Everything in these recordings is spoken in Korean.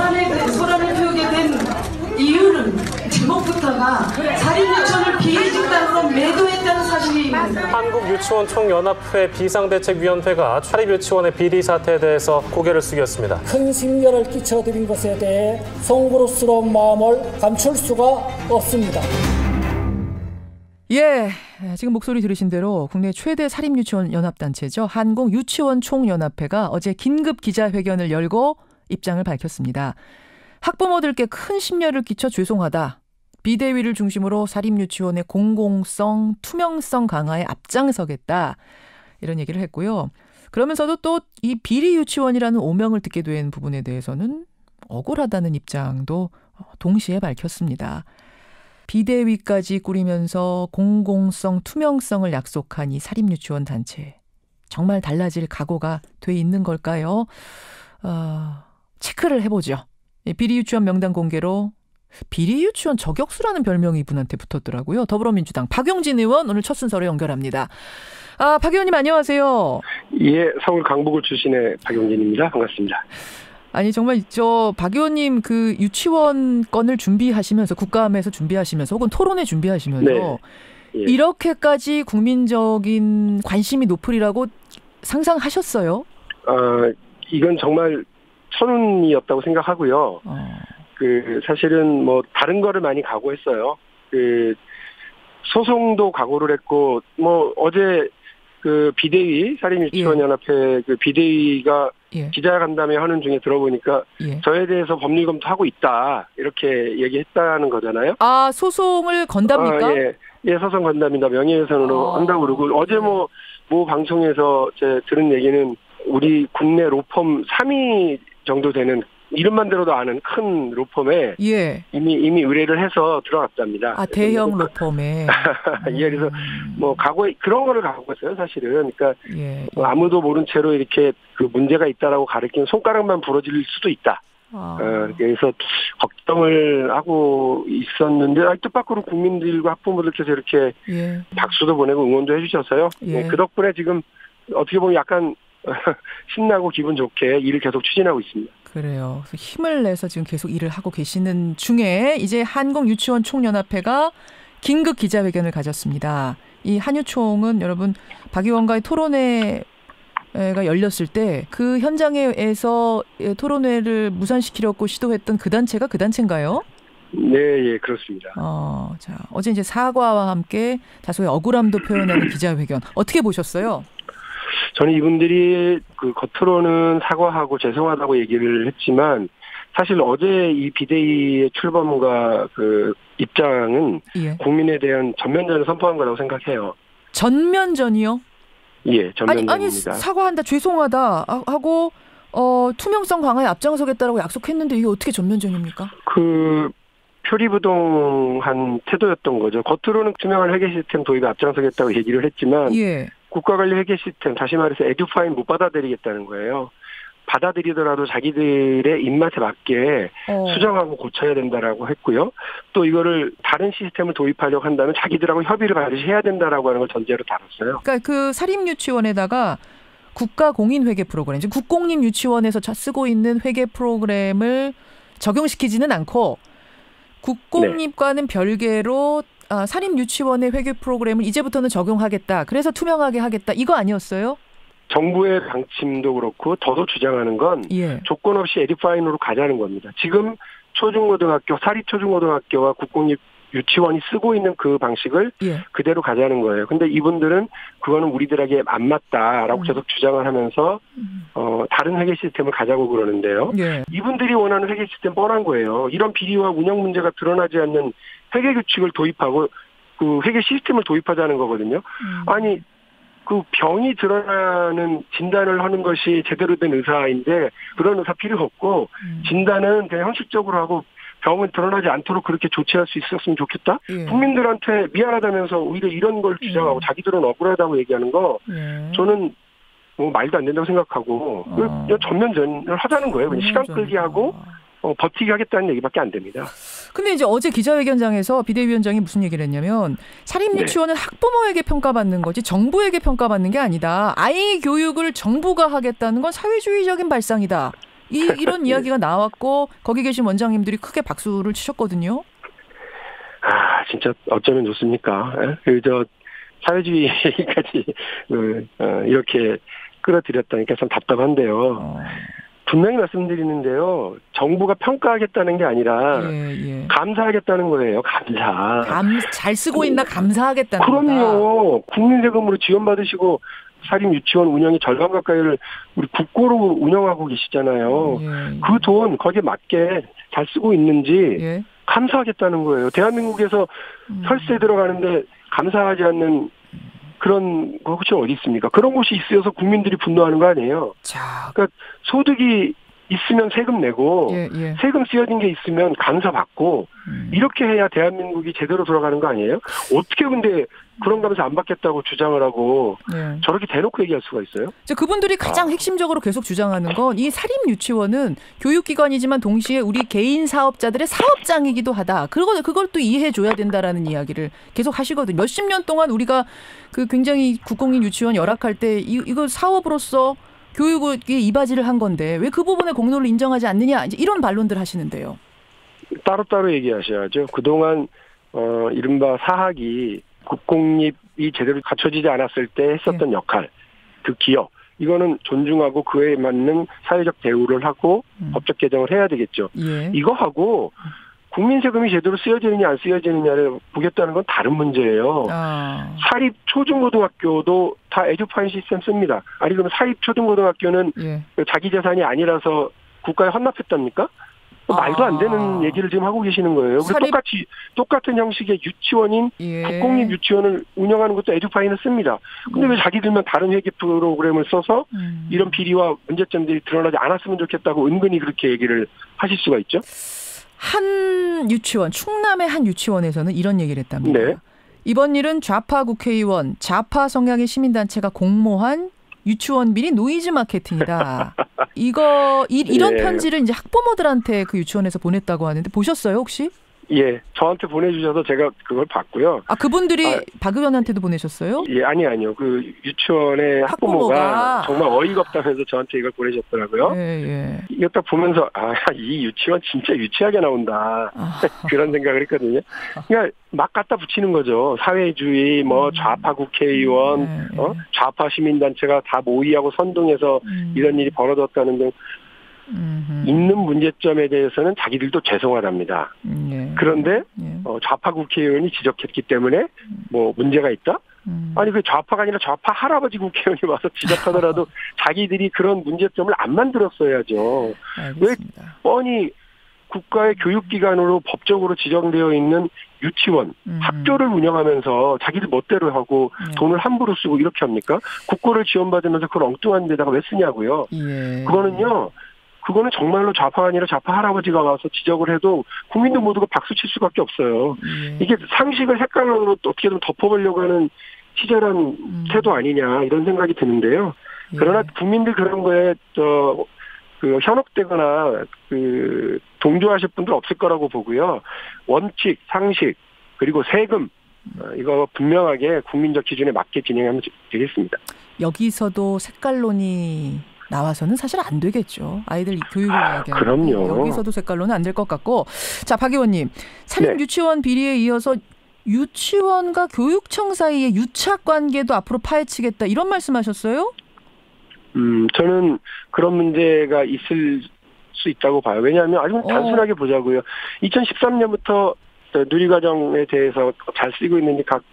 소란을 피우게 된 이유는 제목부터가 사립유치원을 비집단으로 매도했다는 사실입니다. 한국유치원총연합회 비상대책위원회가 사립유치원의 비리 사태에 대해서 고개를 숙였습니다. 큰 심려를 끼쳐드린 것에 대해 송구스러운 마음을 감출 수가 없습니다. 예, 지금 목소리 들으신 대로 국내 최대 사립유치원 연합단체죠. 한국유치원총연합회가 어제 긴급 기자회견을 열고 입장을 밝혔습니다. 학부모들께 큰 심려를 끼쳐 죄송하다. 비대위를 중심으로 사립유치원의 공공성, 투명성 강화에 앞장서겠다. 이런 얘기를 했고요. 그러면서도 또 이 비리 유치원이라는 오명을 듣게 된 부분에 대해서는 억울하다는 입장도 동시에 밝혔습니다. 비대위까지 꾸리면서 공공성, 투명성을 약속한 이 사립유치원 단체. 정말 달라질 각오가 돼 있는 걸까요? 체크를 해보죠. 비리 유치원 명단 공개로 비리 유치원 저격수라는 별명이 이분한테 붙었더라고요. 더불어민주당 박용진 의원 오늘 첫 순서로 연결합니다. 박 의원님 안녕하세요. 예, 서울 강북구 출신의 박용진입니다. 반갑습니다. 아니 정말 박 의원님 그 유치원 건을 준비하시면서 국감에서 준비하시면서 혹은 토론회 준비하시면서 네. 예. 이렇게까지 국민적인 관심이 높으리라고 상상하셨어요? 이건 정말 천운이었다고 생각하고요. 사실은 뭐 다른 거를 많이 각오했어요. 소송도 각오를 했고 어제 비대위 사립유치원연합회 비대위가 예. 기자간담회 하는 중에 들어보니까 예. 저에 대해서 법률 검토하고 있다 이렇게 얘기했다는 거잖아요. 소송을 건답니까? 예, 소송 건답니다. 명예훼손으로 한다고 그러고 어제 뭐 방송에서 들은 얘기는 우리 국내 로펌 3위 정도 되는 이름만 들어도 아는 큰 로펌에 예. 이미 의뢰를 해서 들어갔답니다. 대형 로펌에. 예, 그래서 그런 거를 각오했어요, 사실은. 그러니까 예. 아무도 모른 채로 이렇게 문제가 있다라고 가리키는 손가락만 부러질 수도 있다. 그래서 걱정을 하고 있었는데 뜻밖으로 국민들과 학부모들께서 이렇게 예. 박수도 보내고 응원도 해주셔서요. 예. 그 덕분에 지금 어떻게 보면 약간 신나고 기분 좋게 일을 계속 추진하고 있습니다. 그래요. 그래서 힘을 내서 지금 계속 일을 하고 계시는 중에 이제 한국유치원총연합회가 긴급 기자회견을 가졌습니다. 이 한유총은 여러분 박 의원과의 토론회가 열렸을 때 그 현장에서 토론회를 무산시키려고 시도했던 그 단체가 그 단체인가요? 네, 예, 그렇습니다. 어제 이제 사과와 함께 다소의 억울함도 표현하는 기자회견 어떻게 보셨어요? 저는 이분들이 겉으로는 사과하고 죄송하다고 얘기를 했지만 사실 어제 이 비대위의 출범과 입장은 예. 국민에 대한 전면전을 선포한 거라고 생각해요. 전면전이요? 예, 전면전입니다. 아니 사과한다, 죄송하다 하고 투명성 강화에 앞장서겠다라고 약속했는데 이게 어떻게 전면전입니까? 표리부동한 태도였던 거죠. 겉으로는 투명한 회계 시스템 도입에 앞장서겠다고 얘기를 했지만 예. 국가관리 회계 시스템, 다시 말해서 에듀파인 못 받아들이겠다는 거예요. 받아들이더라도 자기들의 입맛에 맞게 수정하고 고쳐야 된다라고 했고요. 또 이거를 다른 시스템을 도입하려고 한다면 자기들하고 협의를 반드시 해야 된다라고 하는 걸 전제로 다뤘어요. 그러니까 그 사립유치원에다가 국가 공인 회계 프로그램, 지금 국공립 유치원에서 쓰고 있는 회계 프로그램을 적용시키지는 않고 국공립과는 별개로 사립유치원의 회계 프로그램을 이제부터는 적용하겠다. 그래서 투명하게 하겠다. 이거 아니었어요? 정부의 방침도 그렇고 저도 주장하는 건 예. 조건 없이 에듀파인으로 가자는 겁니다. 지금 초중고등학교, 사립초중고등학교와 국공립 유치원이 쓰고 있는 그 방식을 예. 그대로 가자는 거예요. 근데 이분들은 그거는 우리들에게 안 맞다라고 계속 주장을 하면서 다른 회계 시스템을 가자고 그러는데요. 예. 이분들이 원하는 회계 시스템 뻔한 거예요. 이런 비리와 운영 문제가 드러나지 않는 회계 규칙을 도입하고 그 회계 시스템을 도입하자는 거거든요. 아니 병이 드러나는 진단을 하는 것이 제대로 된 의사인데 그런 의사 필요 없고 진단은 그냥 형식적으로 하고 병은 드러나지 않도록 그렇게 조치할 수 있었으면 좋겠다. 예. 국민들한테 미안하다면서 오히려 이런 걸 주장하고 자기들은 억울하다고 얘기하는 거 저는 말도 안 된다고 생각하고 전면전을 하자는 거예요. 그냥 시간 끌기 하고 버티기 하겠다는 얘기밖에 안 됩니다. 근데 이제 어제 기자회견장에서 비대위원장이 무슨 얘기를 했냐면 사립유치원은 네. 학부모에게 평가받는 거지 정부에게 평가받는 게 아니다. 아이 교육을 정부가 하겠다는 건 사회주의적인 발상이다. 이런 이야기가 나왔고 거기 계신 원장님들이 크게 박수를 치셨거든요. 진짜 어쩌면 좋습니까? 저 사회주의까지 이렇게 끌어들였다니까 참 답답한데요. 분명히 말씀드리는데요. 정부가 평가하겠다는 게 아니라 감사하겠다는 거예요. 감사. 잘 쓰고 있나 감사하겠다는 거다. 그럼요. 국민 세금으로 지원받으시고 사립 유치원 운영의 절반 가까이를 우리 국고로 운영하고 계시잖아요. 그 돈 거기에 맞게 잘 쓰고 있는지 감사하겠다는 거예요. 대한민국에서 혈세 들어가는데 감사하지 않는 그런 곳이 어디 있습니까? 그런 곳이 있어서 국민들이 분노하는 거 아니에요. 그러니까 소득이 있으면 세금 내고 세금 쓰여진 게 있으면 감사받고 이렇게 해야 대한민국이 제대로 돌아가는 거 아니에요? 어떻게 근데 그런 감사 안 받겠다고 주장을 하고 저렇게 대놓고 얘기할 수가 있어요? 그분들이 가장 핵심적으로 계속 주장하는 건 이 사립 유치원은 교육기관이지만 동시에 우리 개인 사업자들의 사업장이기도 하다. 그걸 또 이해해 줘야 된다라는 이야기를 계속 하시거든요. 몇십 년 동안 우리가 굉장히 국공립 유치원 열악할 때 이거 사업으로서 교육에 이바지를 한 건데 왜 그 부분의 공로를 인정하지 않느냐 이제 이런 반론들 하시는데요. 따로따로 얘기하셔야죠. 그동안 이른바 사학이 국공립이 제대로 갖춰지지 않았을 때 했었던 역할, 그 기업 이거는 존중하고 그에 맞는 사회적 대우를 하고 법적 개정을 해야 되겠죠. 이거하고 국민 세금이 제대로 쓰여지느냐 안 쓰여지느냐를 보겠다는 건 다른 문제예요. 사립 초중고등학교도 다 에듀파인 시스템 씁니다. 아니 그러면 사립 초중고등학교는 자기 재산이 아니라서 국가에 헌납했답니까? 말도 안 되는 얘기를 지금 하고 계시는 거예요. 똑같은 형식의 유치원인 국공립 유치원을 운영하는 것도 에듀파인을 씁니다. 근데 왜 자기들만 다른 회계 프로그램을 써서 이런 비리와 문제점들이 드러나지 않았으면 좋겠다고 은근히 그렇게 얘기를 하실 수가 있죠? 한 유치원, 충남의 한 유치원에서는 이런 얘기를 했답니다. 이번 일은 좌파 국회의원, 좌파 성향의 시민단체가 공모한 유치원 비리 노이즈 마케팅이다. 이런 편지를 이제 학부모들한테 그 유치원에서 보냈다고 하는데 보셨어요 혹시? 예, 저한테 보내주셔서 제가 그걸 봤고요. 그분들이 박 의원한테도 보내셨어요? 예, 아니요. 그 유치원의 학부모가 정말 어이가 없다면서 저한테 이걸 보내셨더라고요. 이거 딱 보면서 이 유치원 진짜 유치하게 나온다. 그런 생각을 했거든요. 그러니까 막 갖다 붙이는 거죠. 사회주의, 좌파 국회의원, 좌파 시민단체가 다 모의하고 선동해서 이런 일이 벌어졌다는 등 있는 문제점에 대해서는 자기들도 죄송하답니다. 그런데 좌파 국회의원이 지적했기 때문에 문제가 있다? 아니 그 좌파가 아니라 좌파 할아버지 국회의원이 와서 지적하더라도 자기들이 그런 문제점을 안 만들었어야죠. 왜 뻔히 국가의 교육기관으로 법적으로 지정되어 있는 유치원, 학교를 운영하면서 자기들 멋대로 하고 돈을 함부로 쓰고 이렇게 합니까? 국고를 지원받으면서 그걸 엉뚱한 데다가 왜 쓰냐고요. 그거는 정말로 좌파가 아니라 좌파 할아버지가 와서 지적을 해도 국민들 모두가 박수칠 수밖에 없어요. 이게 상식을 색깔로 어떻게든 덮어보려고 하는 치졸한 태도 아니냐 이런 생각이 드는데요. 그러나 국민들 그런 거에 현혹되거나 동조하실 분들 없을 거라고 보고요. 원칙, 상식 그리고 세금 이거 분명하게 국민적 기준에 맞게 진행하면 되겠습니다. 여기서도 색깔론이 나와서는 사실 안 되겠죠. 아이들 교육을 얘기하는데 그럼요. 여기서도 색깔론은 안 될 것 같고. 자, 박 의원님. 사립 유치원 비리에 이어서 유치원과 교육청 사이의 유착 관계도 앞으로 파헤치겠다. 이런 말씀하셨어요? 저는 그런 문제가 있을 수 있다고 봐요. 왜냐하면 아주 단순하게 보자고요. 2013년부터 누리과정에 대해서 잘 쓰고 있는지 각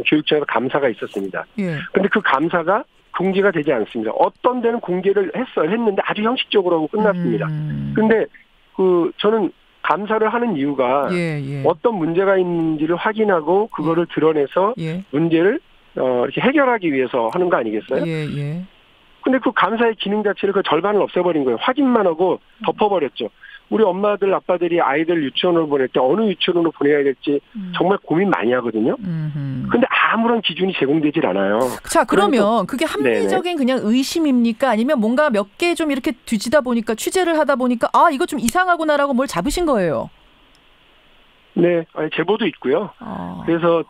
교육청에서 감사가 있었습니다. 그런데 그 감사가 공개가 되지 않습니다. 어떤 데는 공개를 했는데 아주 형식적으로 하고 끝났습니다. 그런데 저는 감사를 하는 이유가 어떤 문제가 있는지를 확인하고 그거를 드러내서 문제를 이렇게 해결하기 위해서 하는 거 아니겠어요? 근데 그 감사의 기능 자체를 그 절반을 없애버린 거예요. 확인만 하고 덮어버렸죠. 우리 엄마들, 아빠들이 아이들 유치원으로 보낼 때 어느 유치원으로 보내야 될지 정말 고민 많이 하거든요. 근데 아무런 기준이 제공되질 않아요. 자, 그러면 그게 합리적인 그냥 의심입니까? 아니면 뭔가 몇 개 좀 이렇게 뒤지다 보니까 취재를 하다 보니까 이거 좀 이상하구나라고 뭘 잡으신 거예요? 네, 제보도 있고요. 그래서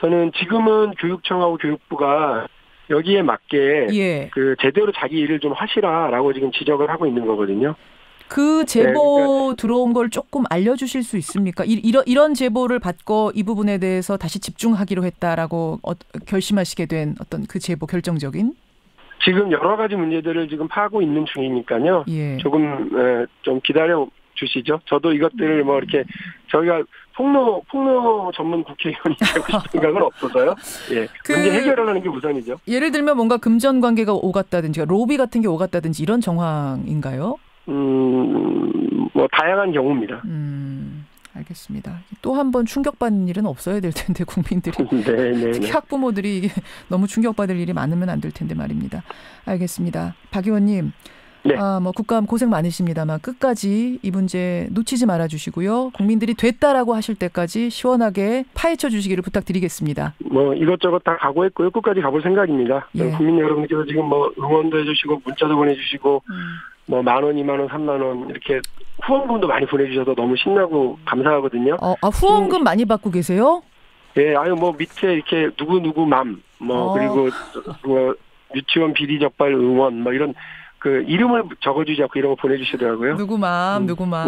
저는 지금은 교육청하고 교육부가 여기에 맞게 예. 그 제대로 자기 일을 좀 하시라라고 지금 지적을 하고 있는 거거든요. 그 제보 들어온 걸 조금 알려주실 수 있습니까? 이런 제보를 받고 이 부분에 대해서 다시 집중하기로 했다라고 결심하시게 된 어떤 그 제보 결정적인? 지금 여러 가지 문제들을 지금 파고 있는 중이니까요. 예. 조금 좀 기다려 주시죠. 저도 이것들을 뭐 이렇게 저희가 폭로 전문 국회의원이 되고 싶은 생각은 없어서요. 예. 문제 해결하는 게 우선이죠. 예를 들면 뭔가 금전 관계가 오갔다든지 로비 같은 게 오갔다든지 이런 정황인가요? 뭐 다양한 경우입니다. 알겠습니다. 또 한 번 충격받는 일은 없어야 될 텐데 국민들이. 네. 특히 학부모들이 이게 너무 충격받을 일이 많으면 안 될 텐데 말입니다. 알겠습니다. 박 의원님. 네. 뭐 국감 고생 많으십니다만 끝까지 이 문제 놓치지 말아주시고요. 국민들이 됐다라고 하실 때까지 시원하게 파헤쳐 주시기를 부탁드리겠습니다. 뭐 이것저것 다 각오했고요. 끝까지 가볼 생각입니다. 예. 국민 여러분께서 지금 뭐 응원도 해주시고 문자도 보내주시고 뭐 10,000원, 20,000원, 30,000원 이렇게 후원금도 많이 보내주셔서 너무 신나고 감사하거든요. 후원금 많이 받고 계세요? 예, 뭐 밑에 이렇게 누구 맘, 그리고 뭐 유치원 비리 적발 응원 뭐 이런 그 이름을 적어주지 않고 이런 거 보내주시더라고요. 누구 마음.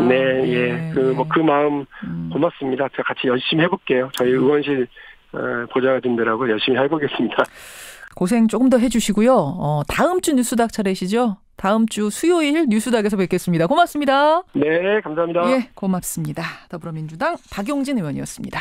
네, 예. 그 마음 고맙습니다. 제가 같이 열심히 해볼게요. 저희 의원실 보좌관들하고 열심히 해보겠습니다. 고생 조금 더 해주시고요. 다음 주 뉴스닥 차례시죠? 다음 주 수요일 뉴스닥에서 뵙겠습니다. 고맙습니다. 네, 감사합니다. 예, 고맙습니다. 더불어민주당 박용진 의원이었습니다.